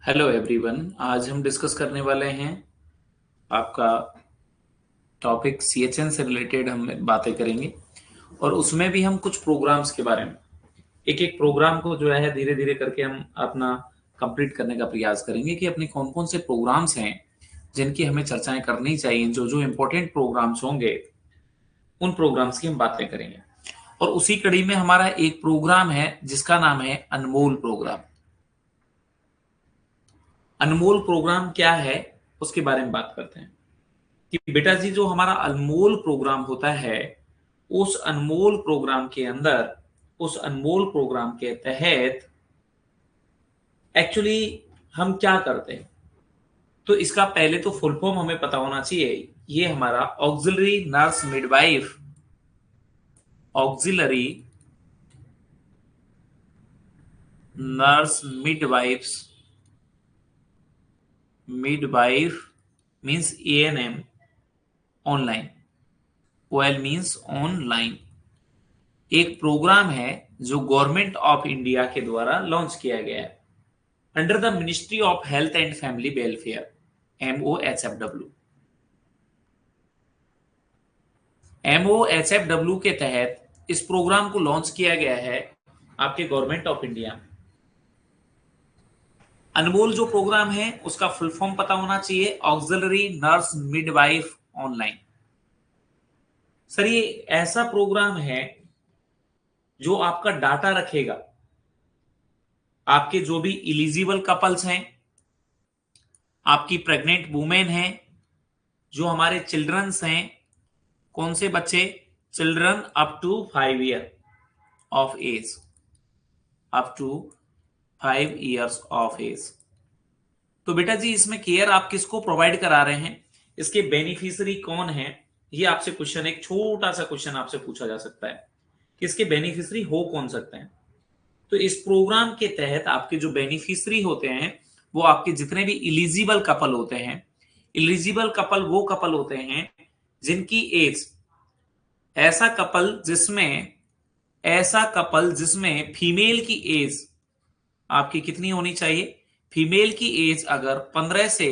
Hello everyone. आज हम discuss करने वाले हैं आपका टॉपिक सीएचएन से रिलेटेड हम बातें करेंगे और उसमें भी हम कुछ प्रोग्राम्स के बारे में एक एक प्रोग्राम को जो है धीरे धीरे करके हम अपना कंप्लीट करने का प्रयास करेंगे कि अपने कौन कौन से प्रोग्राम्स हैं जिनकी हमें चर्चाएं करनी चाहिए। जो जो इम्पोर्टेंट प्रोग्राम्स होंगे उन प्रोग्राम्स की हम बातें करेंगे और उसी कड़ी में हमारा एक प्रोग्राम है जिसका नाम है अनमोल प्रोग्राम। अनमोल प्रोग्राम क्या है उसके बारे में बात करते हैं कि बेटा जी जो हमारा अनमोल प्रोग्राम होता है उस अनमोल प्रोग्राम के अंदर उस अनमोल प्रोग्राम के तहत एक्चुअली हम क्या करते हैं। तो इसका पहले तो फुल फॉर्म हमें पता होना चाहिए। ये हमारा auxiliary nurse midwife auxiliary nurse midwife means ANM online. OL means online एक प्रोग्राम है जो गवर्नमेंट ऑफ इंडिया के द्वारा लॉन्च किया गया है under the ministry of health and family welfare MOHFW। MOHFW के तहत इस प्रोग्राम को लॉन्च किया गया है आपके गवर्नमेंट ऑफ इंडिया। अनमोल जो प्रोग्राम है उसका फुल फॉर्म पता होना चाहिए, auxiliary nurse midwife online. Sir ये ऐसा प्रोग्राम है जो आपका डाटा रखेगा, आपके जो भी इलिजिबल कपल्स हैं, आपकी प्रेग्नेंट वुमेन हैं, जो हमारे चिल्ड्रंस हैं। कौन से बच्चे? Children up to 5 year of age, up to 5 years of age. तो बेटा जी इसमें केयर आप किसको प्रोवाइड करा रहे हैं, इसके बेनिफिशियरी कौन है, ये आपसे क्वेश्चन, एक छोटा सा क्वेश्चन आपसे पूछा जा सकता है कि इसके बेनिफिशियरी हो कौन सकते हैं। तो इस प्रोग्राम के तहत आपके जो बेनिफिशियरी होते हैं वो आपके जितने भी इलिजिबल कपल होते हैं। इलिजिबल कपल वो कपल होते हैं जिनकी एज, ऐसा कपल जिसमें फीमेल की एज आपकी कितनी होनी चाहिए। फीमेल की एज अगर 15 से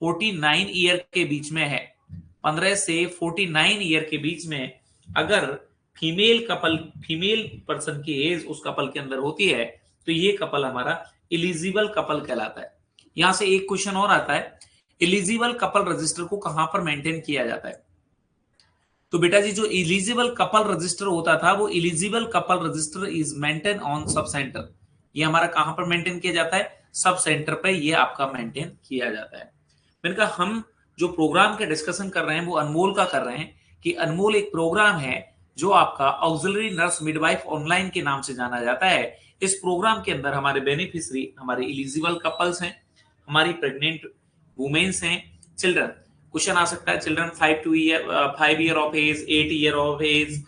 49 ईयर के बीच में है, 15 से 49 ईयर के बीच में अगर फीमेल पर्सन की एज उस कपल के अंदर होती है तो ये कपल हमारा इलिजिबल कपल कहलाता है। यहां से एक क्वेश्चन और आता है, इलिजिबल कपल रजिस्टर को कहां पर मेंटेन किया जाता है। तो बेटा जी जो इलिजिबल कपल रजिस्टर होता था वो eligible couple register is maintain on sub centre. ये हमारा कहां पर मेंटेन किया जाता है? सब सेंटर पे ये आपका मेंटेन किया जाता है। मैंने कहा हम जो प्रोग्राम के डिस्कशन कर रहे हैं वो अनमोल का कर रहे हैं कि अनमोल एक प्रोग्राम है जो आपका ऑक्सिलरी नर्स मिडवाइफ ऑनलाइन के नाम से जाना जाता है। इस प्रोग्राम के अंदर हमारे बेनिफिशियरी हमारे इलिजिबल कपल्स हैं, हमारी प्रेग्नेंट वुमेन्स हैं, चिल्ड्रन। क्वेश्चन आ सकता है children 5 year of age, 8 year of age,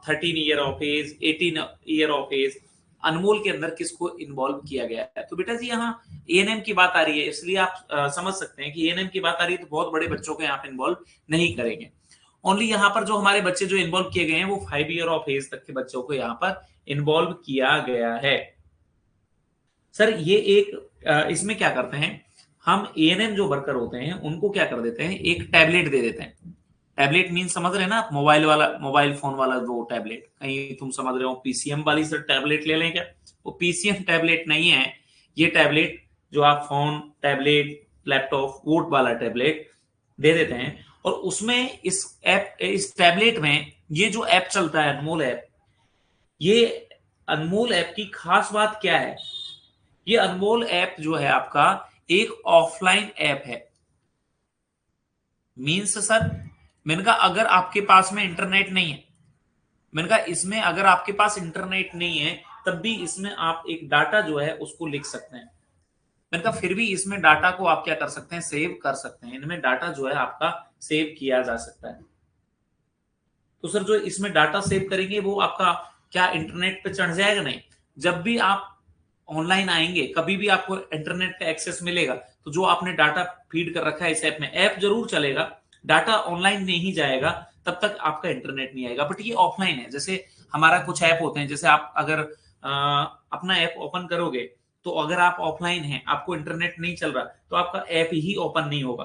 13 year of age, 18 year of age. Anmol के अंदर किसको इन्वॉल्व किया गया है? तो बेटा जी यहाँ एएनएम की बात आ रही है, इसलिए आप समझ सकते हैं कि एएनएम की बात आ रही है तो बहुत बड़े बच्चों को यहाँ पे इन्वॉल्व नहीं करेंगे। ओनली यहाँ पर जो हमारे बच्चे जो इन्वॉल्व किए गए हैं वो 5 ईयर ऑफ एज तक के बच्चों को यहाँ पर इन्वॉल्व किया गया है। सर ये एक इसमें क्या करते हैं हम, एएनएम जो वर्कर होते हैं उनको क्या कर देते हैं, एक टैबलेट दे देते हैं। टैबलेट मीन समझ रहे हैं ना आप, मोबाइल फोन वाला वो टैबलेट, कहीं तुम समझ रहे हो पीसीएम वाली सर टैबलेट ले लें क्या? वो पीसीएम टैबलेट नहीं है, ये टैबलेट जो आप फोन, टैबलेट, लैपटॉप, वोट वाला टैबलेट दे देते हैं। और उसमें इस टैबलेट में ये जो ऐप चलता है अनमोल ऐप, ये अनमोल ऐप की खास बात क्या है? ये अनमोल ऐप जो है आपका एक ऑफलाइन ऐप है। मीन्स सर मैंने कहा अगर आपके पास में इंटरनेट नहीं है, मैंने कहा इसमें अगर आपके पास इंटरनेट नहीं है तब भी इसमें आप एक डाटा जो है उसको लिख सकते हैं। मैंने कहा फिर भी इसमें डाटा को आप क्या कर सकते हैं, सेव कर सकते हैं। इनमें डाटा जो है आपका सेव किया जा सकता है। तो सर जो इसमें डाटा सेव करेंगे वो आपका क्या इंटरनेट पे चढ़ जाएगा? नहीं। जब भी आप ऑनलाइन आएंगे कभी भी आपको इंटरनेट का एक्सेस मिलेगा तो जो आपने डाटा फीड कर रखा है इस ऐप में, ऐप जरूर चलेगा, डाटा ऑनलाइन नहीं जाएगा, तब तक आपका इंटरनेट नहीं आएगा। बट ये ऑफलाइन है। जैसे हमारा कुछ ऐप होते हैं, जैसे आप अगर अपना ऐप ओपन करोगे तो अगर आप ऑफलाइन हैं, आपको इंटरनेट नहीं चल रहा, तो आपका ऐप ही ओपन नहीं होगा।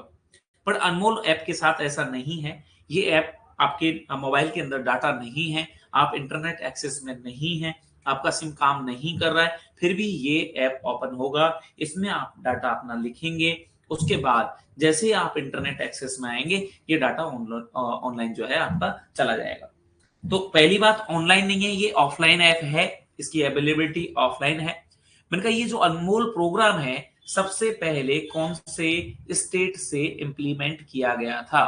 पर अनमोल ऐप के साथ ऐसा नहीं है। ये ऐप आपके मोबाइल के अंदर डाटा नहीं है, आप इंटरनेट एक्सेस में नहीं है, आपका सिम काम नहीं कर रहा है, फिर भी ये ऐप ओपन होगा। इसमें आप डाटा अपना लिखेंगे, उसके बाद जैसे ही आप इंटरनेट एक्सेस में आएंगे, ये डाटा ऑनलाइन जो है आपका चला जाएगा। तो पहली बात, ऑनलाइन नहीं है, ये ऑफलाइन ऐप है, इसकी अवेलेबिलिटी ऑफलाइन है। मैंने कहा ये जो अनमोल प्रोग्राम है, सबसे पहले कौन से स्टेट से इंप्लीमेंट किया गया था?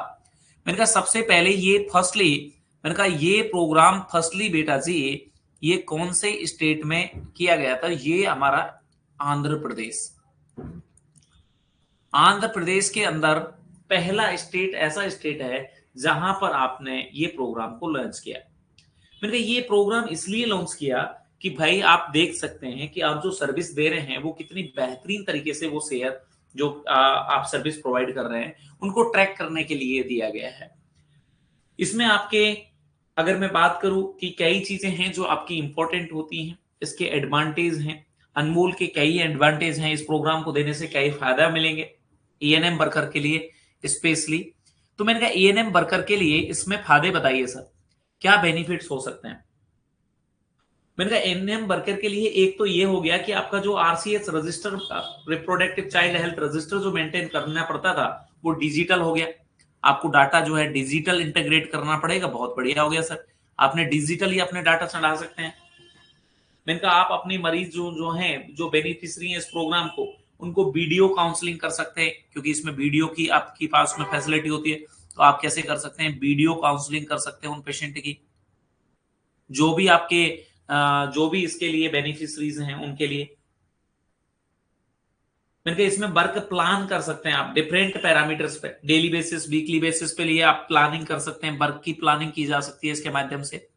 मैंने कहा सबसे पहले ये फर्स्टली, मैंने कहा ये प्रोग्राम फर्स्टली बेटा जी ये कौन से स्टेट में किया गया था? ये हमारा आंध्र प्रदेश। आंध्र प्रदेश के अंदर पहला स्टेट ऐसा स्टेट है जहां पर आपने ये प्रोग्राम को लॉन्च किया। मैंने कहा ये प्रोग्राम इसलिए लॉन्च किया कि भाई आप देख सकते हैं कि आप जो सर्विस दे रहे हैं वो कितनी बेहतरीन तरीके से वो शेयर जो आप सर्विस प्रोवाइड कर रहे हैं उनको ट्रैक करने के लिए दिया गया है। इसमें आपके, अगर मैं बात करूं कि कई चीजें हैं जो आपकी इंपॉर्टेंट होती हैं, इसके एडवांटेज हैं, अनमोल के कई एडवांटेज हैं, इस प्रोग्राम को देने से कई फायदा मिलेंगे ईएनएम वर्कर के लिए स्पेशली। तो मैंने कहा ईएनएम वर्कर के लिए इसमें फायदे बताइए सर, क्या बेनिफिट्स हो सकते हैं? मैंने कहा एनएम वर्कर के लिए एक तो ये हो गया कि आपका जो RCS register, reproductive child health register जो मेंटेन करना पड़ता था वो डिजिटल हो गया। आपको डाटा जो है डिजिटल इंटीग्रेट करना पड़ेगा, बहुत बढ़िया हो गया सर। आपने डिजिटल ही अपने डाटा चढ़ा सकते हैं। मैंने कहा आप अपने मरीज जो हैं, जो बेनिफिशियरी हैं इस प्रोग्राम को, उनको वीडियो काउंसलिंग कर सकते हैं, क्योंकि इसमें वीडियो की आपके पास में फैसिलिटी होती है। तो आप कैसे कर सकते हैं? वीडियो काउंसलिंग कर सकते हैं उन पेशेंट की, जो भी आपके जो भी इसके लिए बेनिफिशरीज हैं उनके लिए। मैंने कहा इसमें वर्क प्लान कर सकते हैं आप डिफरेंट पैरामीटर्स पे, डेली बेसिस, वीकली बेसिस पे लिए आप प्लानिंग कर सकते हैं, वर्क की प्लानिंग की जा सकती है इसके माध्यम से,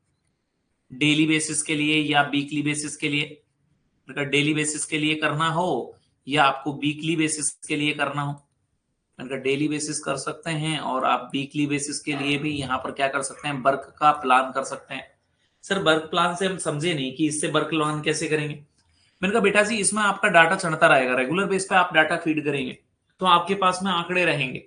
डेली बेसिस के लिए या वीकली बेसिस के लिए। अगर डेली बेसिस के लिए करना हो या आपको वीकली बेसिस के लिए करना हो, अगर डेली बेसिस कर सकते हैं और आप वीकली बेसिस के लिए भी यहाँ पर क्या कर सकते हैं, वर्क का प्लान कर सकते हैं। सर वर्क प्लान से हम समझे नहीं कि इससे वर्क प्लान कैसे करेंगे। मैंने कहा बेटा जी इसमें आपका डाटा चढ़ता रहेगा, रेगुलर बेस पे आप डाटा फीड करेंगे तो आपके पास में आंकड़े रहेंगे।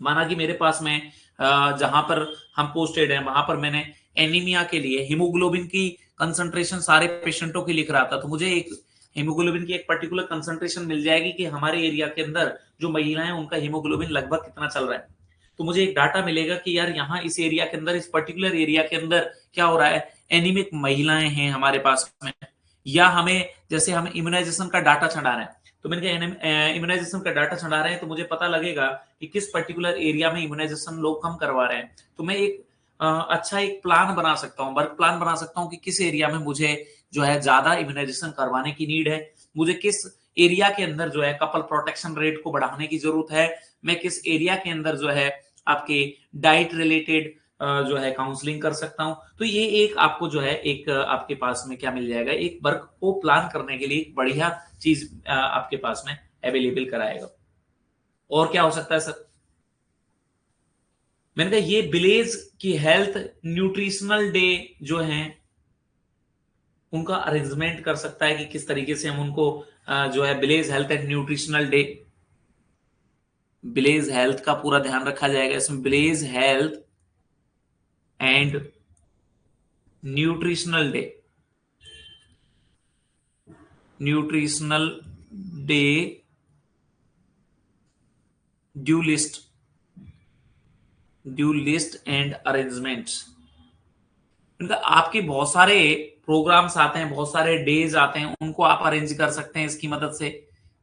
माना कि मेरे पास में जहां पर हम पोस्टेड हैं वहां पर मैंने एनीमिया के लिए हीमोग्लोबिन की कंसंट्रेशन सारे पेशेंटों की लिख रहा था, तो मुझे एक हीमोग्लोबिन की एक पर्टिकुलर कंसंट्रेशन मिल जाएगी कि हमारे एरिया के अंदर जो महिलाएं उनका हीमोग्लोबिन लगभग कितना चल रहा है। तो मुझे एक डाटा मिलेगा कि यार यहाँ इस एरिया के अंदर, इस पर्टिकुलर एरिया के अंदर क्या हो रहा है, एनीमिक महिलाएं हैं हमारे पास में। या हमें जैसे हम इम्यूनाइजेशन का डाटा चढ़ा रहे हैं, तो मैंने कहा इम्यूनाइजेशन का डाटा चढ़ा रहे हैं तो मुझे पता लगेगा कि किस पर्टिकुलर एरिया में इम्यूनाइजेशन लोग कम करवा रहे हैं। तो मैं एक अच्छा एक प्लान बना सकता हूँ, वर्क प्लान बना सकता हूँ कि किस एरिया में मुझे जो है ज्यादा इम्यूनाइजेशन करवाने की नीड है, मुझे किस एरिया के अंदर जो है कपल प्रोटेक्शन रेट को बढ़ाने की जरूरत है, मैं किस एरिया के अंदर जो है आपके डाइट रिलेटेड जो है काउंसलिंग कर सकता हूं। तो ये एक आपको जो है एक आपके पास में क्या मिल जाएगा, एक वर्क को प्लान करने के लिए एक बढ़िया चीज आपके पास में अवेलेबल कराएगा। और क्या हो सकता है सर? मैंने कहा ये विलेज की हेल्थ न्यूट्रिशनल डे जो है उनका अरेंजमेंट कर सकता है कि किस तरीके से हम उनको जो है village health and nutritional day, village health का पूरा ध्यान रखा जाएगा इसमें, village health and nutritional day, nutritional day due list and arrangements. इनका आपके बहुत सारे प्रोग्राम्स आते हैं, बहुत सारे डेज आते हैं, उनको आप अरेंज कर सकते हैं इसकी मदद से,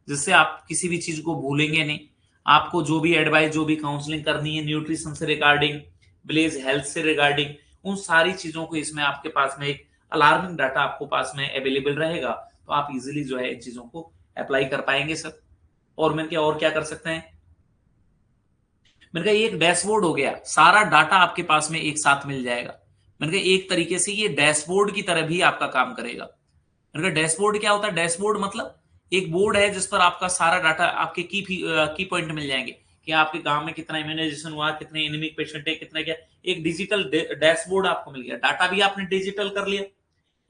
जिससे आप किसी भी चीज को भूलेंगे नहीं। आपको जो भी एडवाइस, जो भी काउंसलिंग करनी है न्यूट्रिशन से रिगार्डिंग, विलेज हेल्थ से रिगार्डिंग, उन सारी चीजों को इसमें आपके पास में एक अलार्मिंग डाटा आपको पास में अवेलेबल रहेगा, तो आप इजिली जो है इन चीजों को अप्लाई कर पाएंगे सर। और मैंने क्या और क्या कर सकते हैं? मैंने कहा ये एक डैशबोर्ड हो गया, सारा डाटा आपके पास में एक साथ मिल जाएगा। मैंने कहा एक तरीके से ये डैशबोर्ड की तरह भी आपका काम करेगा। मैंने कहा डैशबोर्ड क्या होता है? डैशबोर्ड मतलब एक बोर्ड है जिस पर आपका सारा डाटा, आपके की पॉइंट मिल जाएंगे कि आपके गांव में कितना इम्यूनाइजेशन हुआ, कितने एनीमिक पेशेंट है, कितने क्या, एक डिजिटल डैशबोर्ड आपको मिल गया। डाटा भी आपने डिजिटल कर लिया,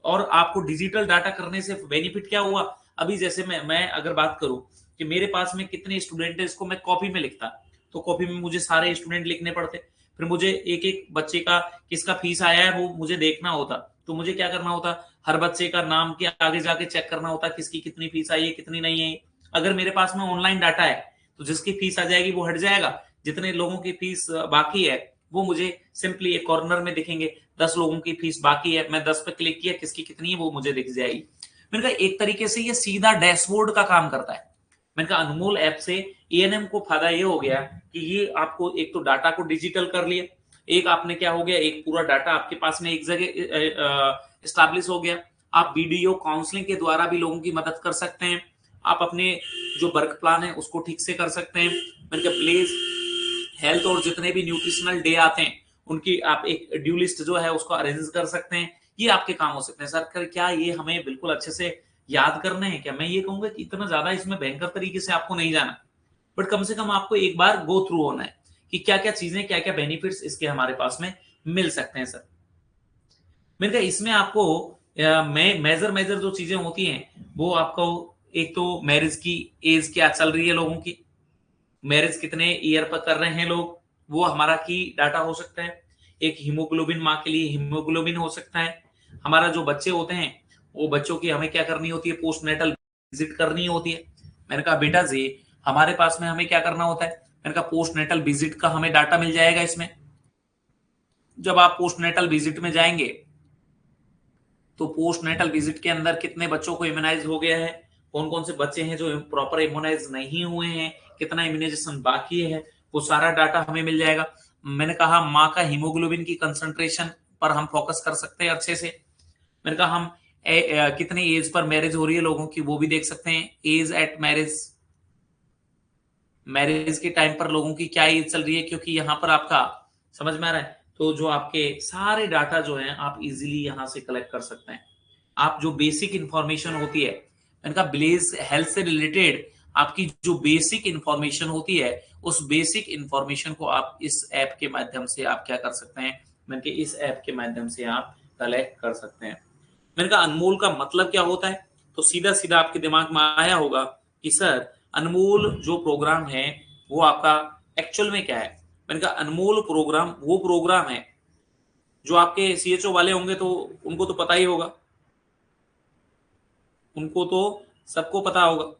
और आपको डिजिटल डाटा करने से बेनिफिट क्या हुआ, अभी जैसे मैं अगर बात करूं कि मेरे पास में कितने स्टूडेंट है, इसको मैं कॉपी में लिखता, तो कॉपी में मुझे सारे स्टूडेंट लिखने पड़ते, फिर मुझे एक एक बच्चे का किसका फीस आया है वो मुझे देखना होता, तो मुझे क्या करना होता, हर बच्चे का नाम के आगे जाके चेक करना होता किसकी कितनी फीस आई है कितनी नहीं है। अगर मेरे पास में ऑनलाइन डाटा है तो जिसकी फीस आ जाएगी वो हट जाएगा, जितने लोगों की फीस बाकी है वो मुझे सिंपली एक कॉर्नर में दिखेंगे, 10 लोगों की फीस बाकी है, मैं 10 पे क्लिक किया, किसकी कितनी है वो मुझे दिख जाएगी। मैंने कहा एक तरीके से ये सीधा डैशबोर्ड का काम करता है। मैंने कहा अनमोल ऐप से एएनएम को फायदा ये हो गया कि ये आपको एक तो डाटा को डिजिटल कर लिया, एक आपने क्या हो गया, एक पूरा डाटा आपके पास में एक जगह स्टैब्लिश हो गया। आप वीडियो काउंसलिंग के द्वारा भी लोगों की मदद कर सकते हैं, आप अपने जो वर्क प्लान है उसको ठीक से कर सकते हैं। मैंने कहा प्लीज हेल्थ और जितने भी न्यूट्रिशनल डे आते हैं उनकी आप एक ड्यू लिस्ट जो है उसको अरेंज कर सकते हैं, ये आपके काम हो सकते हैं। सर क्या ये हमें बिल्कुल अच्छे से याद करने हैं क्या? मैं ये कहूंगा कि इतना ज्यादा इसमें भयंकर तरीके से आपको नहीं जाना, बट कम से कम आपको एक बार गो थ्रू होना है कि क्या क्या चीजें, क्या क्या बेनिफिट्स इसके हमारे पास में मिल सकते हैं। सर मैंने कहा इसमें आपको मेजर मेजर जो चीजें होती हैं वो आपको, एक तो मैरिज की एज क्या चल रही है लोगों की, मैरिज कितने ईयर पर कर रहे हैं लोग, वो हमारा की डाटा हो सकता है। एक हीमोग्लोबिन, माँ के लिए हीमोग्लोबिन हो सकता है। हमारा जो बच्चे होते हैं वो बच्चों की हमें क्या करनी होती है, पोस्टनेटल विजिट करनी होती है। मैंने कहा बेटा जी हमारे पास में हमें क्या करना होता है, मैंने कहा पोस्टनेटल विजिट का हमें डाटा मिल जाएगा इसमें। जब आप पोस्टनेटल विजिट में जाएंगे तो पोस्टनेटल विजिट के अंदर कितने बच्चों को इम्यूनाइज हो गया है, कौन कौन से बच्चे हैं जो प्रॉपर इम्यूनाइज नहीं हुए हैं, कितना इम्यूनाइजेशन बाकी है, वो सारा डाटा हमें मिल जाएगा। मैंने कहा माँ का हीमोग्लोबिन की कंसंट्रेशन पर हम फोकस कर सकते हैं अच्छे से। मैंने कहा हम कितनी एज पर मैरिज हो रही है लोगों की वो भी देख सकते हैं, एज एट मैरिज, मैरिज के टाइम पर लोगों की क्या एज चल रही है, क्योंकि यहाँ पर आपका समझ में आ रहा है, तो जो आपके सारे डाटा जो है आप इजीली यहां से कलेक्ट कर सकते हैं। आप जो बेसिक इंफॉर्मेशन होती है, मैंने कहा ब्लेज हेल्थ से रिलेटेड आपकी जो बेसिक इंफॉर्मेशन होती है उस बेसिक इंफॉर्मेशन को आप इस ऐप के माध्यम से आप क्या कर सकते हैं, मैंने कहा इस ऐप के माध्यम से आप कलेक्ट कर सकते हैं। मैंने कहा अनमोल का मतलब क्या होता है, तो सीधा सीधा आपके दिमाग में आया होगा कि सर अनमोल जो प्रोग्राम है वो आपका एक्चुअल में क्या है। मैंने कहा अनमोल प्रोग्राम वो प्रोग्राम है जो आपके सीएचओ वाले होंगे तो उनको तो पता ही होगा, उनको तो सबको पता होगा।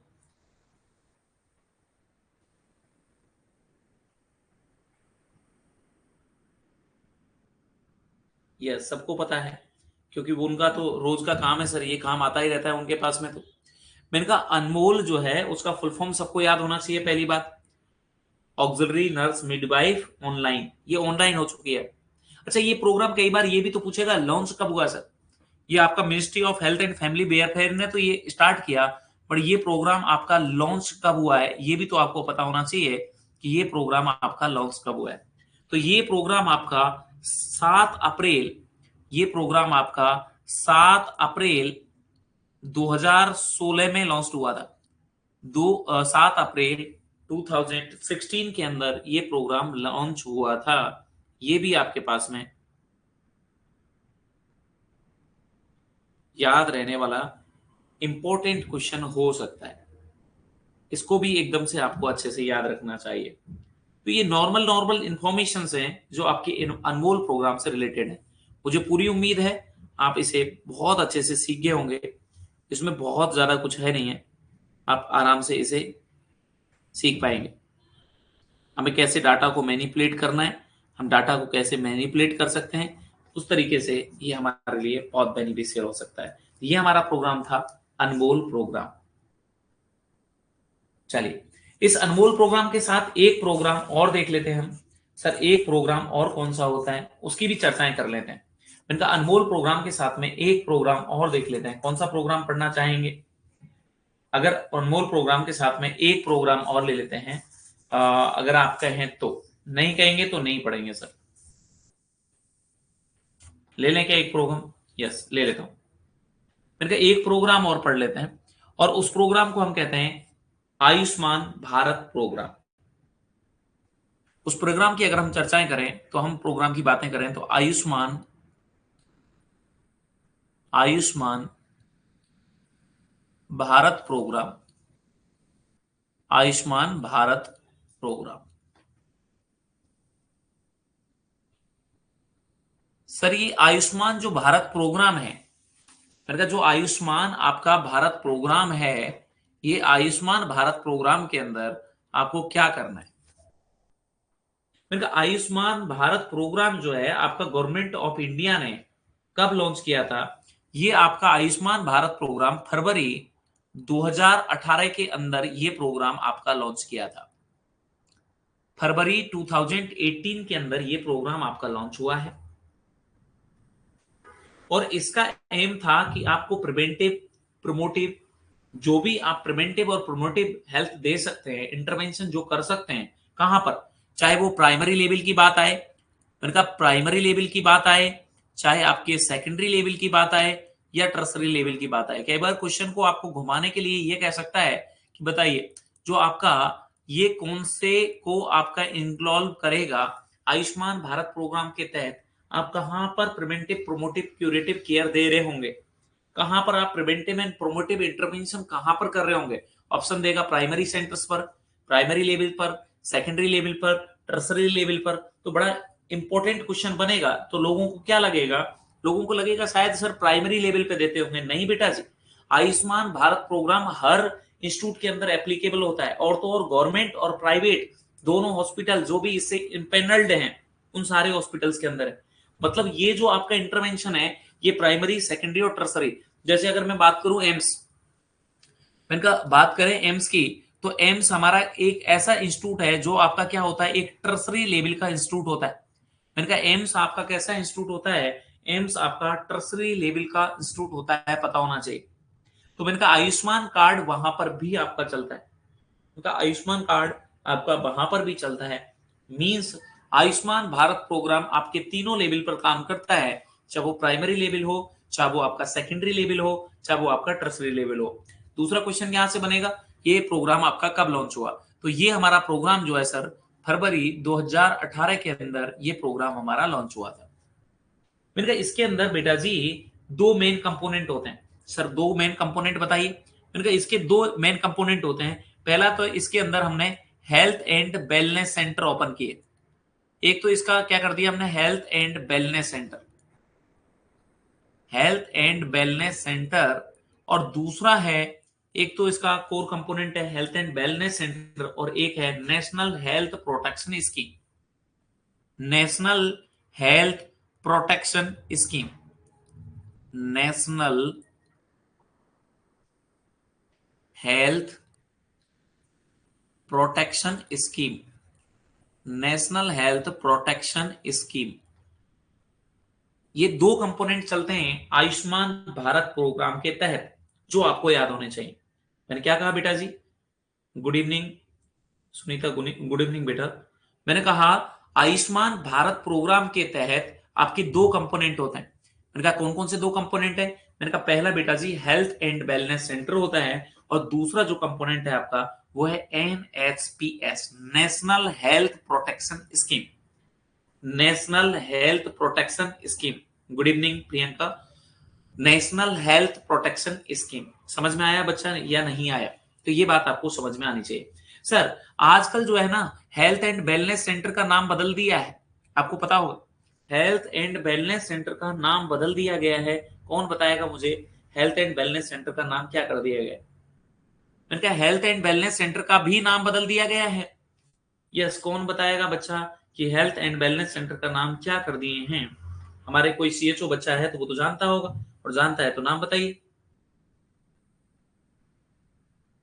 यस सबको पता है, क्योंकि वो उनका तो रोज का काम है सर, ये काम आता ही रहता है उनके पास में। तो मैंने कहा अनमोल जो है उसका फुल फॉर्म सबको याद होना चाहिए। पहली बात ऑक्सिलरी नर्स मिडवाइफ ऑनलाइन, ये ऑनलाइन हो चुकी है। अच्छा ये प्रोग्राम कई बार ये भी तो पूछेगा लॉन्च कब हुआ सर, ये आपका ministry of health and family welfare ने तो ये स्टार्ट किया, पर ये प्रोग्राम आपका लॉन्च कब हुआ है ये भी तो आपको पता होना चाहिए कि ये प्रोग्राम आपका लॉन्च कब हुआ है। तो ये प्रोग्राम आपका 7 अप्रैल, ये प्रोग्राम आपका 7 अप्रैल 2016 में लॉन्च हुआ था। 7 अप्रैल 2016 के अंदर ये प्रोग्राम लॉन्च हुआ था। ये भी आपके पास में याद रहने वाला इंपॉर्टेंट क्वेश्चन हो सकता है, इसको भी एकदम से आपको अच्छे से याद रखना चाहिए। तो ये नॉर्मल नॉर्मल इंफॉर्मेशन हैं जो आपके अनमोल प्रोग्राम से रिलेटेड है। मुझे पूरी उम्मीद है आप इसे बहुत अच्छे से सीख गए होंगे, इसमें बहुत ज्यादा कुछ है नहीं है, आप आराम से इसे सीख पाएंगे। हमें कैसे डाटा को मैनिपुलेट करना है, हम डाटा को कैसे मैनिपुलेट कर सकते हैं, उस तरीके से ये हमारे लिए बहुत बेनिफिशियल हो सकता है। ये हमारा प्रोग्राम था अनमोल प्रोग्राम। चलिए इस अनमोल प्रोग्राम के साथ एक प्रोग्राम और देख लेते हैं हम। सर एक प्रोग्राम और कौन सा होता है उसकी भी चर्चाएं कर लेते हैं। इनका अनमोल प्रोग्राम के साथ में एक प्रोग्राम और देख लेते हैं, कौन सा प्रोग्राम पढ़ना चाहेंगे? अगर अनमोल प्रोग्राम के साथ में एक प्रोग्राम और ले लेते हैं, अगर आप कहें तो, नहीं कहेंगे तो नहीं पढ़ेंगे सर। ले लें क्या एक प्रोग्राम? यस ले लेता हूं। मैंने कहा एक प्रोग्राम और पढ़ लेते हैं, और उस प्रोग्राम को हम कहते हैं आयुष्मान भारत प्रोग्राम। उस प्रोग्राम की अगर हम चर्चाएं करें तो हम प्रोग्राम की बातें करें तो Ayushman Bharat programme, Ayushman Bharat programme. Sir ये आयुष्मान जो भारत प्रोग्राम है, मैंने कहा जो आयुष्मान आपका भारत प्रोग्राम है, ये आयुष्मान भारत प्रोग्राम के अंदर आपको क्या करना है? मैंने कहा आयुष्मान भारत प्रोग्राम जो है आपका गवर्नमेंट ऑफ इंडिया ने कब लॉन्च किया था? ये आपका आयुष्मान भारत प्रोग्राम फरवरी 2018 के अंदर ये प्रोग्राम आपका लॉन्च किया था। फरवरी 2018 के अंदर ये प्रोग्राम आपका लॉन्च हुआ है और इसका एम था कि आपको प्रिवेंटिव, प्रोमोटिव, जो भी आप प्रिवेंटिव और प्रोमोटिव हेल्थ दे सकते हैं, इंटरवेंशन जो कर सकते हैं, कहां पर, चाहे वो प्राइमरी लेवल की बात आए, मैंने कहा प्राइमरी लेवल की बात आए, चाहे आपके सेकेंडरी लेवल की बात आए या टर्सरी लेवल की बात आए। कई बार क्वेश्चन को आपको घुमाने के लिए ये कह सकता है कि बताइए जो आपका ये कौन से को आपका इंक्लॉल्व करेगा आयुष्मान भारत प्रोग्राम के तहत, आप कहां पर प्रिवेंटिव, प्रोमोटिव, क्यूरेटिव केयर दे रहे होंगे, कहां पर आप प्रिवेंटिव एंड प्रोमोटिव इंटरवेंशन कहां पर कर रहे होंगे? ऑप्शन देगा प्राइमरी सेंटर्स पर, प्राइमरी लेवल पर, सेकेंडरी लेवल पर, टर्सरी लेवल पर। तो बड़ा इंपॉर्टेंट क्वेश्चन बनेगा। तो लोगों को क्या लगेगा? लोगों को लगेगा शायद सर प्राइमरी लेवल पे देते होंगे। नहीं बेटा जी, आयुष्मान भारत प्रोग्राम हर इंस्टीट्यूट के अंदर एप्लीकेबल होता है, और तो और गवर्नमेंट और प्राइवेट दोनों हॉस्पिटल जो भी इससे इम्पेनल्ड हैं उन सारे हॉस्पिटल्स के अंदर है। मतलब ये जो आपका इंटरवेंशन है ये प्राइमरी, सेकेंडरी और टर्सरी। जैसे अगर मैं बात करूं एम्स, मैंने कहा बात करें एम्स की, तो एम्स हमारा एक ऐसा इंस्टीट्यूट है जो आपका क्या होता है, एक टर्सरी लेवल का इंस्टीट्यूट होता है। मैंने कहा एम्स आपका कैसा इंस्टीट्यूट होता है? एम्स आपका टर्सरी लेवल का इंस्टीट्यूट होता है, पता होना चाहिए। तो मैंने कहा आयुष्मान कार्ड वहां पर भी आपका चलता है, मैंने कहा आयुष्मान कार्ड आपका वहां पर भी चलता है। मींस आयुष्मान भारत प्रोग्राम आपके तीनों लेवल पर काम करता है, चाहे वो प्राइमरी लेवल हो, चाहे वो आपका सेकेंडरी लेवल हो, चाहे वो आपका टर्सरी लेवल हो। दूसरा क्वेश्चन यहां से बनेगा, ये प्रोग्राम आपका कब लॉन्च हुआ? तो ये हमारा प्रोग्राम जो है सर फरवरी 2018 के अंदर ये प्रोग्राम हमारा लॉन्च हुआ था। मैंने कहा इसके अंदर बेटा जी दो मेन कंपोनेंट होते हैं। सर दो मेन कंपोनेंट बताइए। मैंने कहा इसके दो मेन कंपोनेंट होते हैं। पहला तो इसके अंदर हमने health and wellness centre open किए। एक तो इसका क्या कर दिया हमने, health and wellness centre, health and wellness centre. और दूसरा है, एक तो इसका कोर कंपोनेंट है हेल्थ एंड वेलनेस सेंटर, और एक है national health protection scheme, national health protection scheme, national health protection scheme, national health protection scheme. ये दो कंपोनेंट चलते हैं आयुष्मान भारत प्रोग्राम के तहत, जो आपको याद होने चाहिए। मैंने क्या कहा बेटा जी? Good evening Sunita, good evening बेटा। मैंने कहा आयुष्मान भारत प्रोग्राम के तहत आपके दो कंपोनेंट होते हैं। मैंने कहा कौन कौन से दो कंपोनेंट है? मैंने कहा पहला बेटा जी हेल्थ एंड वेलनेस सेंटर होता है, और दूसरा जो कंपोनेंट है आपका वो है NHPS, national health protection scheme, national health protection scheme. Good evening Priyanka. National health protection scheme समझ में आया बच्चा या नहीं आया? तो ये बात आपको समझ में आनी चाहिए। सर आजकल जो है ना हेल्थ एंड वेलनेस सेंटर का नाम बदल दिया है, आपको पता होगा हेल्थ एंड वेलनेस सेंटर का नाम बदल दिया गया है। कौन बताएगा मुझे हेल्थ एंड वेलनेस सेंटर का नाम क्या कर दिया गया? मैंने कहा हेल्थ एंड वेलनेस सेंटर का भी नाम बदल दिया गया है। यस, कौन बताएगा बच्चा कि हेल्थ एंड वेलनेस सेंटर का नाम क्या कर दिए हैं? हमारे कोई CHO बच्चा है तो वो तो जानता होगा, और जानता है तो नाम बताइए।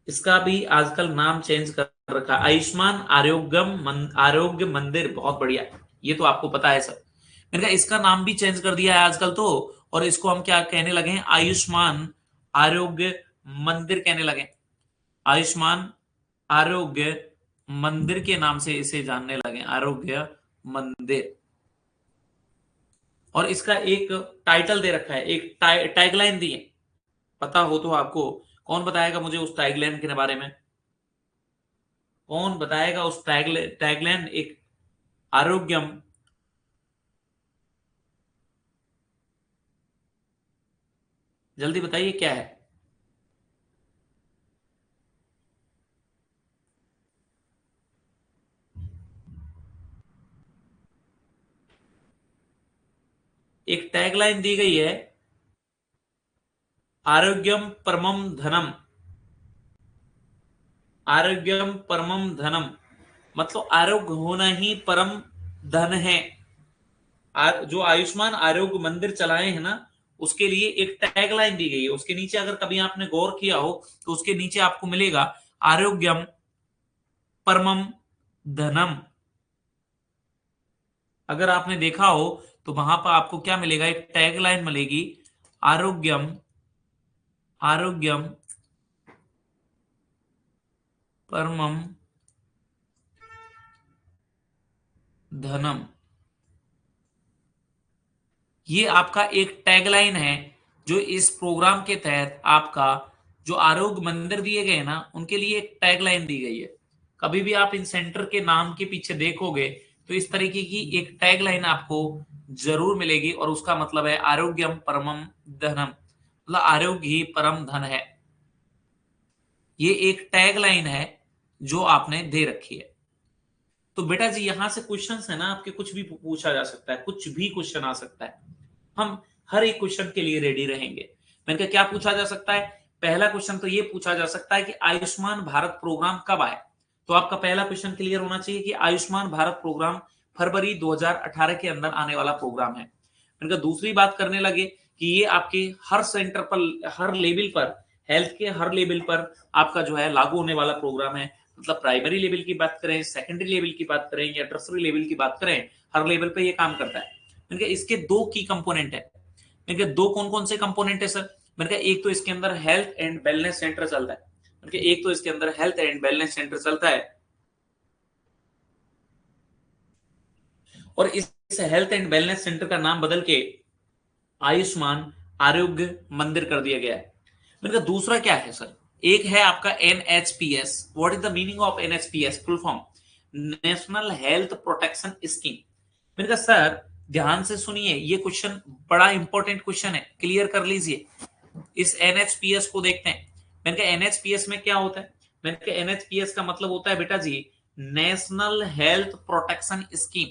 इसका भी आजकल नाम चेंज कर रखा है, आयुष्मान आरोग्य मंदिर। बहुत बढ़िया, ये तो आपको पता है सर। मैंने कहा इसका नाम भी चेंज कर दिया है आजकल तो, और इसको हम क्या कहने लगे हैं, आयुष्मान आरोग्य मंदिर कहने लगे। आयुष्मान आरोग्य मंदिर के नाम से इसे जानने लगे, आरोग्य मंदिर। और इसका एक टाइटल दे रखा है, एक टैगलाइन दी है, पता हो तो आपको। कौन बताएगा मुझे उस टैगलाइन के बारे में? कौन बताएगा उस टैगलाइन एक आरोग्यम, जल्दी बताइए क्या है? एक टैगलाइन दी गई है, आरोग्यम परमम धनम, आरोग्यम परमम धनम, मतलब आरोग्य होना ही परम धन है। जो आयुष्मान आरोग्य मंदिर चलाए हैं ना, उसके लिए एक टैगलाइन दी गई है। उसके नीचे अगर कभी आपने गौर किया हो तो उसके नीचे आपको मिलेगा आरोग्यम परमम धनम। अगर आपने देखा हो तो वहां पर आपको क्या मिलेगा, एक टैगलाइन मिलेगी, आरोग्यम, आरोग्यम परमम धनम। ये आपका एक टैगलाइन है जो इस प्रोग्राम के तहत आपका जो आरोग्य मंदिर दिए गए ना, उनके लिए एक टैगलाइन दी गई है। कभी भी आप इन सेंटर के नाम के पीछे देखोगे तो इस तरीके की एक टैगलाइन आपको जरूर मिलेगी, और उसका मतलब है आरोग्यम परमम धनम, मतलब आरोग्य ही परम धन है। ये एक टैगलाइन है जो आपने दे रखी है। तो बेटा जी यहां से क्वेश्चंस है ना आपके, कुछ भी पूछा जा सकता है, कुछ भी क्वेश्चन आ सकता है। हम हर एक क्वेश्चन के लिए रेडी रहेंगे। मैंने कहा क्या पूछा जा सकता है, पहला क्वेश्चन तो ये पूछा जा सकता है कि आयुष्मान भारत प्रोग्राम कब आए। तो आपका पहला क्वेश्चन क्लियर होना चाहिए कि आयुष्मान भारत प्रोग्राम फरवरी 2018 के अंदर आने वाला प्रोग्राम है। मैंने कहा दूसरी बात करने लगे कि ये आपके हर सेंटर पर, हर लेवल पर, हेल्थ के हर लेवल पर आपका जो है लागू होने वाला प्रोग्राम है। मतलब प्राइमरी लेवल की बात करें, सेकेंडरी लेवल की बात करें या टर्सरी लेवल की बात करें, हर लेवल पे ये काम करता है। मैंने कहा इसके दो की कंपोनेंट है। मैंने कहा दो कौन कौन से कंपोनेंट है सर। मैंने कहा एक तो इसके अंदर हेल्थ एंड वेलनेस सेंटर चलता है। मैंने कहा एक तो इसके अंदर हेल्थ एंड वेलनेस सेंटर चलता है, और इस हेल्थ एंड वेलनेस सेंटर का नाम बदल के आयुष्मान आरोग्य मंदिर कर दिया गया है। मैंने कहा दूसरा क्या है सर, एक है आपका NHPS। What is the meaning of NHPS, full form national health protection scheme. मैंने कहा सर ध्यान से सुनिए, ये क्वेश्चन बड़ा इंपॉर्टेंट क्वेश्चन है, क्लियर कर लीजिए। इस NHPS को देखते हैं। मैंने कहा NHPS में क्या होता है। मैंने कहा NHPS का मतलब होता है बेटा जी national health protection scheme,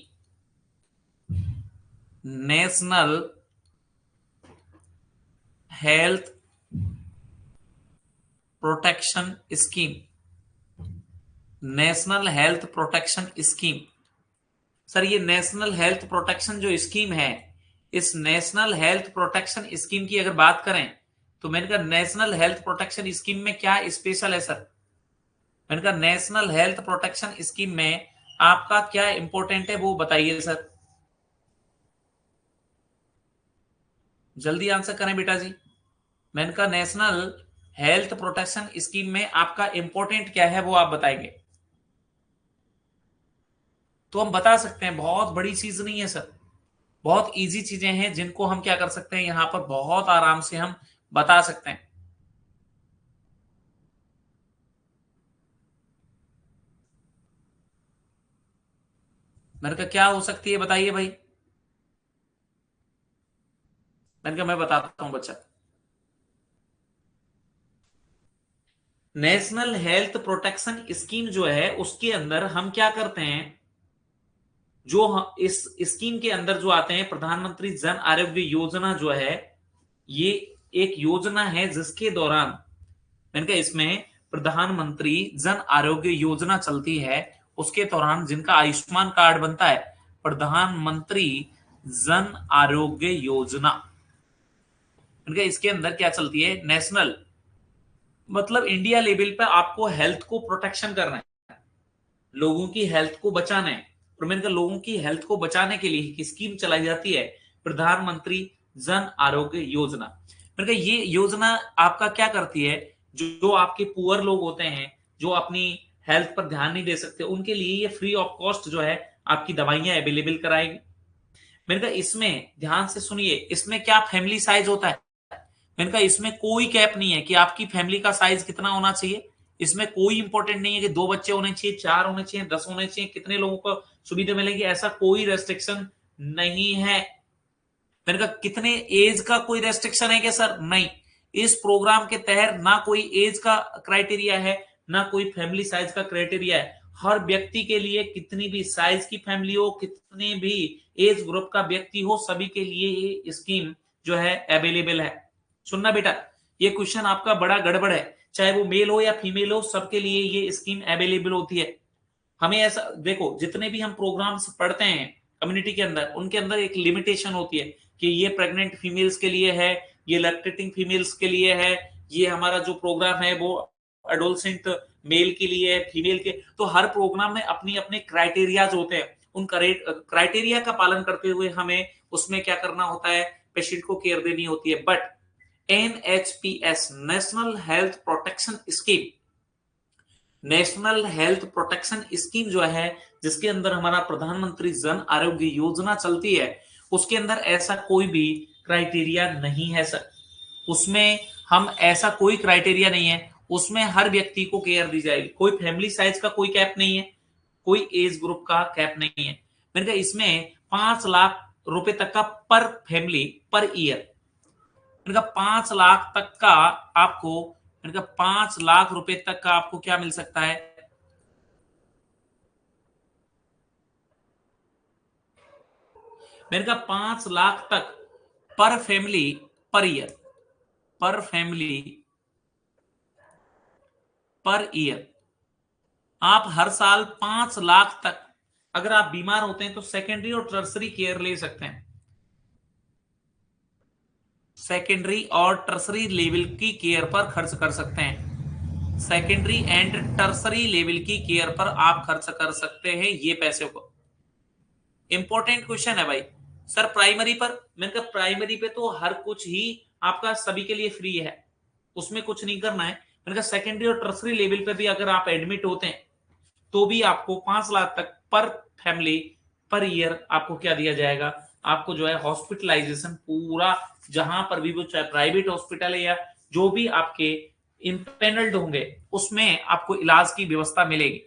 national health protection scheme, national health protection scheme. Sir ये नेशनल हेल्थ प्रोटेक्शन जो स्कीम है, इस नेशनल हेल्थ प्रोटेक्शन स्कीम की अगर बात करें तो मैंने कहा नेशनल हेल्थ प्रोटेक्शन स्कीम में क्या स्पेशल है सर। मैंने कहा नेशनल हेल्थ प्रोटेक्शन स्कीम में आपका क्या इंपॉर्टेंट है वो बताइए सर, जल्दी आंसर करें बेटा जी। मैंने कहा नेशनल हेल्थ प्रोटेक्शन स्कीम में आपका इंपॉर्टेंट क्या है वो आप बताएंगे। तो हम बता सकते हैं, बहुत बड़ी चीज नहीं है सर, बहुत इजी चीजें हैं जिनको हम क्या कर सकते हैं, यहां पर बहुत आराम से हम बता सकते हैं। मैंने कहा क्या हो सकती है बताइए भाई। मैंने कहा मैं बताता हूं बच्चा, नेशनल हेल्थ प्रोटेक्शन स्कीम जो है उसके अंदर हम क्या करते हैं, इस स्कीम के अंदर जो आते हैं प्रधानमंत्री जन आरोग्य योजना जो है, ये एक योजना है जिसके दौरान मैंने कहा इसमें प्रधानमंत्री जन आरोग्य योजना चलती है, उसके दौरान जिनका आयुष्मान कार्ड बनता है प्रधानमंत्री जन आरोग्य योजना। मैंने कहा इसके अंदर क्या चलती है, नेशनल मतलब इंडिया लेवल पे आपको हेल्थ को प्रोटेक्शन करना है, लोगों की हेल्थ को बचाना है। और मैंने कहा लोगों की हेल्थ को बचाने के लिए एक स्कीम चलाई जाती है प्रधानमंत्री जन आरोग्य योजना। मैंने कहा ये योजना आपका क्या करती है, जो आपके पुअर लोग होते हैं जो अपनी हेल्थ पर ध्यान नहीं दे सकते, उनके लिए ये फ्री ऑफ कॉस्ट जो है आपकी दवाइयां अवेलेबल कराएगी। मैंने कहा इसमें ध्यान से सुनिए, इसमें क्या फैमिली साइज होता है। मैंने कहा इसमें कोई कैप नहीं है कि आपकी फैमिली का साइज कितना होना चाहिए। इसमें कोई इंपॉर्टेंट नहीं है कि 2 बच्चे होने चाहिए, 4 होने चाहिए, 10 होने चाहिए, कितने लोगों को सुविधा मिलेगी, ऐसा कोई रेस्ट्रिक्शन नहीं है। मैंने कहा कितने एज का कोई रेस्ट्रिक्शन है क्या सर, नहीं। इस प्रोग्राम के तहत ना कोई एज का क्राइटेरिया है, ना कोई फैमिली साइज का क्राइटेरिया है। हर व्यक्ति के लिए, कितनी भी साइज की फैमिली हो, कितने भी एज ग्रुप का व्यक्ति हो, सभी के लिए ये स्कीम जो है अवेलेबल है। सुनना बेटा, ये क्वेश्चन आपका बड़ा गड़बड़ है, चाहे वो मेल हो या फीमेल हो, सबके लिए ये स्कीम अवेलेबल होती है। हमें ऐसा देखो, जितने भी हम प्रोग्राम्स पढ़ते हैं कम्युनिटी के अंदर, उनके अंदर एक लिमिटेशन होती है कि ये प्रेग्नेंट फीमेल्स के लिए है, ये लैक्टेटिंग फीमेल्स के लिए है, ये हमारा जो प्रोग्राम है वो एडोलसेंट मेल के लिए है, फीमेल के। तो हर प्रोग्राम में अपनी अपने क्राइटेरियाज होते हैं, उन क्राइटेरिया का पालन करते हुए हमें उसमें क्या करना होता है, पेशेंट को केयर देनी होती है। But NHPS, national health protection scheme, national health protection scheme जो है, जिसके अंदर हमारा प्रधानमंत्री जन आरोग्य योजना चलती है, उसके अंदर ऐसा कोई भी क्राइटेरिया नहीं है सर। उसमें हम ऐसा कोई क्राइटेरिया नहीं है, उसमें हर व्यक्ति को केयर दी जाएगी। कोई फैमिली साइज का कोई कैप नहीं है, कोई एज ग्रुप का कैप नहीं है। मैंने कहा इसमें 5 लाख रुपए तक का पर फैमिली पर ईयर, मैंने कहा 5 लाख तक का आपको, मैंने कहा 5 लाख रुपए तक का आपको क्या मिल सकता है, मैंने कहा 5 लाख तक पर फैमिली पर ईयर, पर फैमिली पर ईयर। आप हर साल 5 लाख तक, अगर आप बीमार होते हैं तो सेकेंडरी और टर्सरी केयर ले सकते हैं, सेकेंडरी और टर्सरी लेवल की केयर पर खर्च कर सकते हैं, सेकेंडरी एंड टर्सरी लेवल की केयर पर आप खर्च कर सकते हैं ये पैसे को। इंपॉर्टेंट क्वेश्चन है भाई सर। प्राइमरी पर, मैंने कहा प्राइमरी पे तो हर कुछ ही आपका सभी के लिए फ्री है, उसमें कुछ नहीं करना है। मैंने कहा सेकेंडरी और टर्सरी लेवल पे भी अगर आप एडमिट होते हैं तो भी आपको 5 लाख तक पर फैमिली पर ईयर आपको क्या दिया जाएगा, आपको जो है हॉस्पिटलाइजेशन पूरा, जहां पर भी वो चाहे प्राइवेट हॉस्पिटल है या जो भी आपके इंपेनल्ड होंगे, उसमें आपको इलाज की व्यवस्था मिलेगी।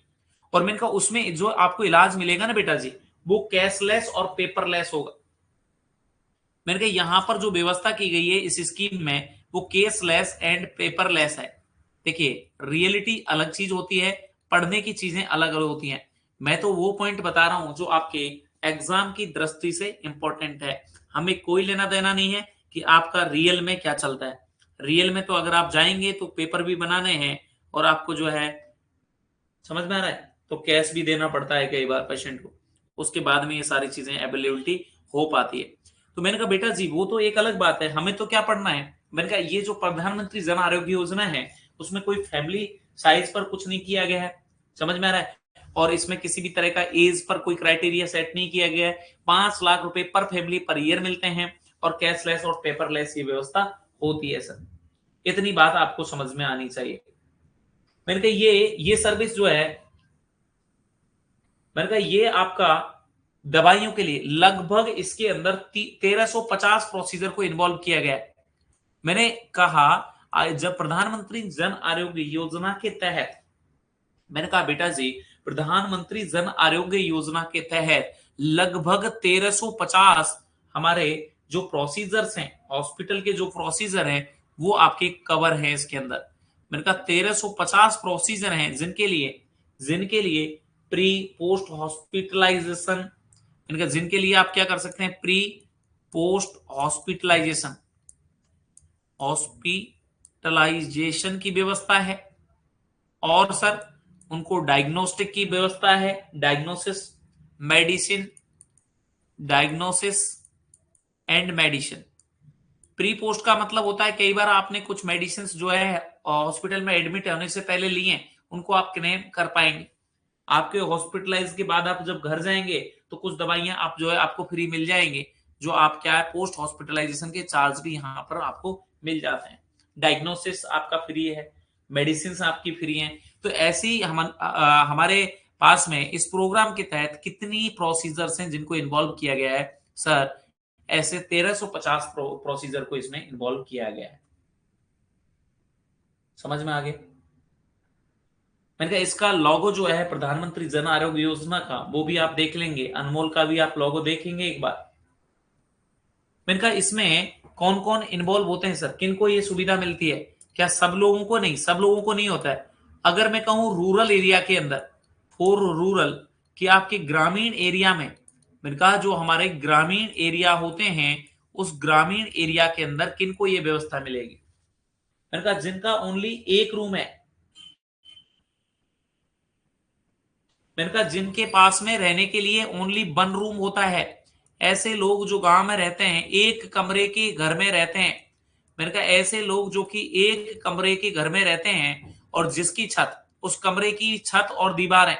और मैंने कहा उसमें जो आपको इलाज मिलेगा ना बेटा जी, वो कैशलेस और पेपरलेस होगा। मैंने कहा यहां पर जो व्यवस्था की गई है इस स्कीम में, वो केसलेस एंड पेपरलेस है। देखिए रियलिटी अलग चीज होती है, पढ़ने की चीजें अलग अलग होती हैं। मैं तो वो पॉइंट बता रहा हूं जो आपके एग्जाम की दृष्टि से इंपॉर्टेंट है। हमें कोई लेना देना नहीं है कि आपका रियल में क्या चलता है। रियल में तो अगर आप जाएंगे तो पेपर भी बनाने हैं और आपको जो है, समझ में आ रहा है, तो कैश भी देना पड़ता है कई बार पेशेंट को, उसके बाद में ये सारी चीजें अवेलेबिलिटी हो पाती है। तो मैंने कहा बेटा जी वो तो एक अलग बात है, हमें तो क्या पढ़ना है। मैंने कहा ये जो प्रधानमंत्री जन आरोग्य योजना है उसमें कोई फैमिली साइज पर कुछ नहीं किया गया है, समझ में आ रहा है, और इसमें किसी भी तरह का एज पर कोई क्राइटेरिया सेट नहीं किया गया है। 5 लाख रुपए पर फैमिली पर ईयर मिलते हैं और कैशलेस और पेपरलेस ये व्यवस्था होती है सर। इतनी बात आपको समझ में आनी चाहिए। मैंने कहा ये सर्विस जो है, मैंने कहा ये आपका दवाइयों के लिए लगभग इसके अंदर 1350 प्रोसीजर को इन्वॉल्व किया गया है। मैंने कहा जब प्रधानमंत्री जन आरोग्य योजना के तहत, मैंने कहा बेटा जी प्रधानमंत्री जन आरोग्य योजना के तहत लगभग 1350 हमारे जो प्रोसीजर्स हैं, हॉस्पिटल के जो प्रोसीजर हैं वो आपके कवर हैं इसके अंदर। मैंने कहा 1350 प्रोसीजर हैं जिनके लिए प्री पोस्ट हॉस्पिटलाइजेशन, मैंने कहा जिनके लिए आप क्या कर सकते हैं, प्री पोस्ट हॉस्पिटलाइजेशन की व्यवस्था है, और सर उनको डायग्नोस्टिक की व्यवस्था है, diagnosis and medicine. Pre post का मतलब होता है कई बार आपने कुछ मेडिसिन जो है हॉस्पिटल में एडमिट होने से पहले लिए, उनको आप क्लेम कर पाएंगे। आपके हॉस्पिटलाइज के बाद आप जब घर जाएंगे तो कुछ दवाइयां आप जो है आपको फ्री मिल जाएंगे, जो आप क्या है पोस्ट हॉस्पिटलाइजेशन के चार्ज भी यहाँ पर आपको मिल जाते हैं। डायग्नोसिस आपका फ्री है, मेडिसिन आपकी फ्री हैं। तो ऐसे ही हमारे पास में इस प्रोग्राम के तहत कितनी प्रोसीजर्स हैं जिनको इन्वॉल्व किया गया है सर, ऐसे 1350 प्रोसीजर को इसमें इन्वॉल्व किया गया है। समझ में आ गया। मैंने कहा इसका लोगो जो है प्रधानमंत्री जन आरोग्य योजना का, वो भी आप देख लेंगे, अनमोल का भी आप लोगो देखेंगे एक बार। मैंने कहा इसमें कौन कौन इन्वॉल्व होते हैं सर, किनको ये सुविधा मिलती है, क्या सब लोगों को नहीं, सब लोगों को नहीं होता है। अगर मैं कहूं रूरल एरिया के अंदर फॉर रूरल, कि आपके ग्रामीण एरिया में, मैंने कहा जो हमारे ग्रामीण एरिया होते हैं उस ग्रामीण एरिया के अंदर किनको ये व्यवस्था मिलेगी। मैंने कहा जिनका ओनली एक रूम है, मैंने कहा जिनके पास में रहने के लिए ओनली वन रूम होता है, ऐसे लोग जो गांव में रहते हैं एक कमरे के घर में रहते हैं, मैंने कहा ऐसे लोग जो कि एक कमरे के घर में रहते हैं और जिसकी छत, उस कमरे की छत और दीवार है,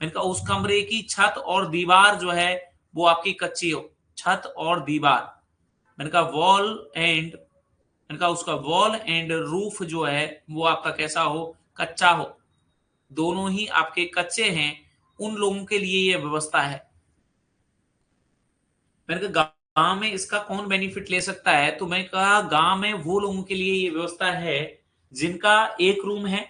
मैंने कहा उस कमरे की छत और दीवार जो है वो आपकी कच्ची हो, छत और दीवार, मैंने कहा वॉल एंड, मैंने कहा उसका वॉल एंड रूफ जो है वो आपका कैसा हो, कच्चा हो, दोनों ही आपके कच्चे हैं, उन लोगों के लिए यह व्यवस्था है। मैंने कहा गांव में इसका कौन बेनिफिट ले सकता है, तो मैं कहा गांव में वो लोगों के लिए ये व्यवस्था है जिनका एक रूम है,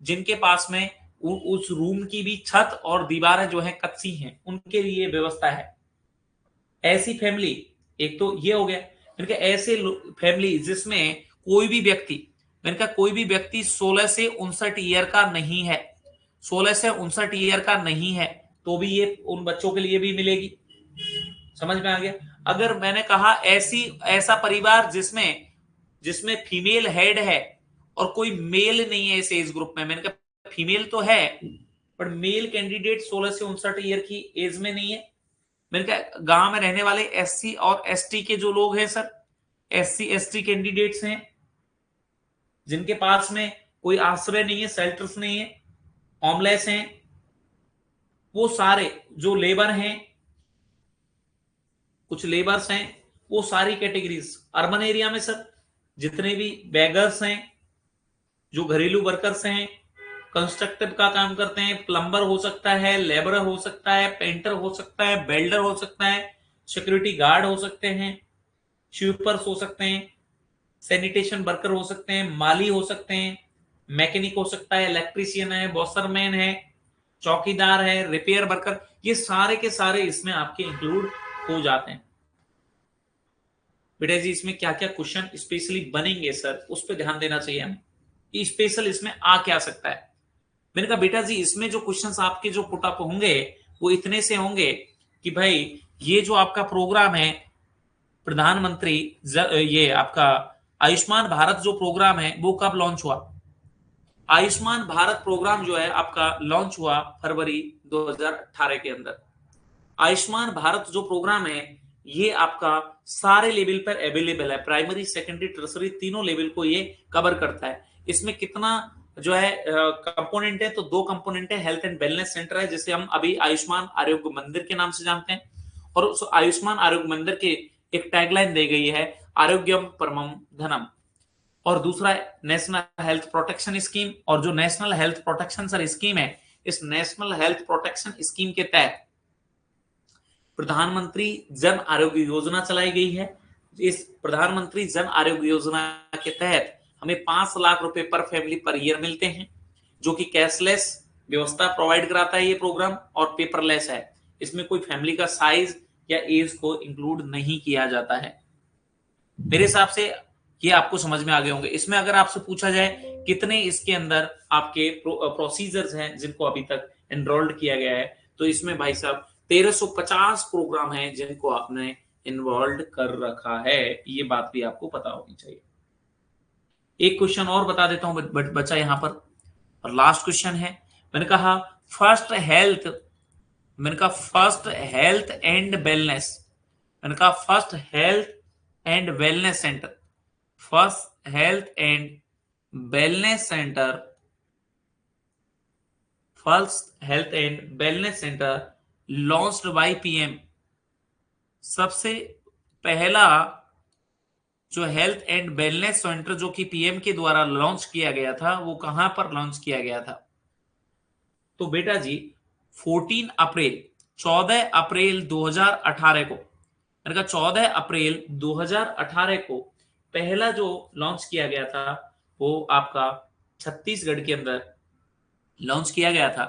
जिनके पास में उस रूम की भी छत और दीवारें जो है कच्ची हैं, उनके लिए व्यवस्था है। ऐसी फैमिली, एक तो ये हो गया, मैंने कहा ऐसे फैमिली जिसमें कोई भी व्यक्ति, मैंने कहा कोई भी व्यक्ति 16 से 59 ईयर का नहीं है, 16 से 59 ईयर का नहीं है, तो भी ये उन बच्चों के लिए भी मिलेगी। समझ में आ गया। अगर मैंने कहा ऐसी ऐसा परिवार जिसमें जिसमें फीमेल हेड है और कोई मेल नहीं है इस एज ग्रुप में, मैंने कहा फीमेल तो है पर मेल कैंडिडेट 16 से 59 ईयर की एज में नहीं है। मैंने कहा गांव में रहने वाले एससी और एसटी के जो लोग हैं सर, एससी एसटी कैंडिडेट्स हैं जिनके पास में कोई आश्रय नहीं है, शेल्टर्स नहीं है, होमलेस हैं, वो सारे जो लेबर हैं, कुछ लेबर्स हैं, वो सारी कैटेगरीज अर्बन एरिया में सर जितने भी बेगर्स हैं, जो घरेलू वर्कर्स हैं, कंस्ट्रक्टर का काम करते हैं, प्लम्बर हो सकता है, लेबर हो सकता है, पेंटर हो सकता है, बेल्डर हो सकता है, सिक्योरिटी गार्ड हो सकते हैं, स्वीपर्स हो सकते हैं, सैनिटेशन वर्कर हो सकते हैं, माली हो सकते हैं, मैकेनिक हो सकता है, इलेक्ट्रीशियन है, वॉशरमैन है, चौकीदार है, रिपेयर वर्कर, ये सारे के सारे इसमें आपके इंक्लूड हो जाते हैं। बेटा जी इसमें क्या क्या क्वेश्चन स्पेशली बनेंगे सर, उस पर ध्यान देना चाहिए हमें, स्पेशल इसमें आ क्या सकता है। मैंने कहा बेटा जी इसमें जो क्वेश्चंस आपके जो पुट अप होंगे वो इतने से होंगे कि भाई ये जो आपका प्रोग्राम है प्रधानमंत्री ये आपका आयुष्मान भारत जो प्रोग्राम है वो कब लॉन्च हुआ। आयुष्मान भारत प्रोग्राम जो है आपका लॉन्च हुआ फरवरी 2018 के अंदर। आयुष्मान भारत जो प्रोग्राम है ये आपका सारे लेवल पर अवेलेबल है, प्राइमरी सेकेंडरी टर्सरी तीनों लेवल को ये कवर करता है। इसमें कितना जो है कंपोनेंट है, तो 2 कंपोनेंट है, हेल्थ एंड वेलनेस सेंटर है जिसे हम अभी आयुष्मान आरोग्य मंदिर के नाम से जानते हैं, और उस आयुष्मान आरोग्य मंदिर के एक टैगलाइन दी गई है आरोग्यम परमम धनम, और दूसरा नेशनल हेल्थ प्रोटेक्शन स्कीम। और जो national health protection sir scheme है, इस नेशनल हेल्थ प्रोटेक्शन स्कीम के तहत प्रधानमंत्री जन आरोग्य योजना चलाई गई है। इस प्रधानमंत्री जन आरोग्य योजना के तहत हमें 5 लाख रुपए पर फैमिली पर ईयर मिलते हैं, जो कि कैशलेस व्यवस्था प्रोवाइड कराता है ये प्रोग्राम, और पेपरलेस है। इसमें कोई फैमिली का साइज या एज को इंक्लूड नहीं किया जाता है। मेरे हिसाब से ये आपको समझ में आ गए होंगे। इसमें अगर आपसे पूछा जाए कितने इसके अंदर आपके प्रोसीजर्स हैं जिनको अभी तक एनरोल्ड किया गया है, तो इसमें भाई साहब 1350 प्रोग्राम है जिनको आपने इन्वॉल्व कर रखा है, ये बात भी आपको पता होनी चाहिए। एक क्वेश्चन और बता देता हूं बच्चा यहां पर, और लास्ट क्वेश्चन है। मैंने कहा फर्स्ट हेल्थ, मैंने कहा फर्स्ट हेल्थ एंड वेलनेस, मैंने कहा first health and wellness centre, first health and wellness centre, first health and wellness centre launched by PM. सबसे पहला जो हेल्थ एंड वेलनेस सेंटर जो कि पीएम के द्वारा लॉन्च किया गया था वो कहां पर लॉन्च किया गया था, तो बेटा जी 14 अप्रैल 2018 को, मैंने कहा 14 अप्रैल 2018 को पहला जो लॉन्च किया गया था वो आपका छत्तीसगढ़ के अंदर लॉन्च किया गया था।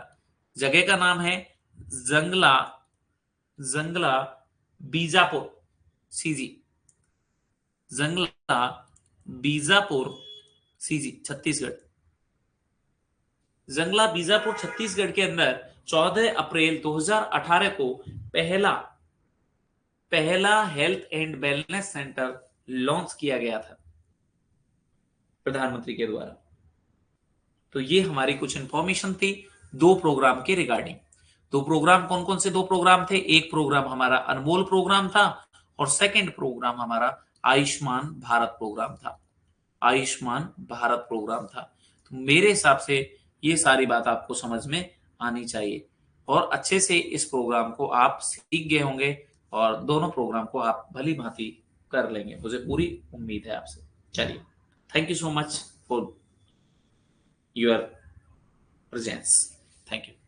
जगह का नाम है जंगला, जंगला बीजापुर सीजी, जंगला बीजापुर सीजी छत्तीसगढ़। जंगला बीजापुर छत्तीसगढ़ के अंदर 14 अप्रैल 2018 को पहला health and wellness centre launch किया गया था प्रधानमंत्री के द्वारा। तो ये हमारी कुछ इंफॉर्मेशन थी दो प्रोग्राम के रिगार्डिंग। दो प्रोग्राम कौन कौन से दो प्रोग्राम थे? एक प्रोग्राम हमारा अनमोल प्रोग्राम था और सेकंड प्रोग्राम हमारा आयुष्मान भारत प्रोग्राम था। आयुष्मान भारत प्रोग्राम था। तो मेरे हिसाब से ये सारी बात आपको समझ में आनी चाहिए और अच्छे से इस प्रोग्राम को आप सीख गए होंगे और दोनों प्रोग्राम को आप भली भांति कर लेंगे, मुझे पूरी उम्मीद है आपसे। चलिए, thank you so much for your presence. Thank you.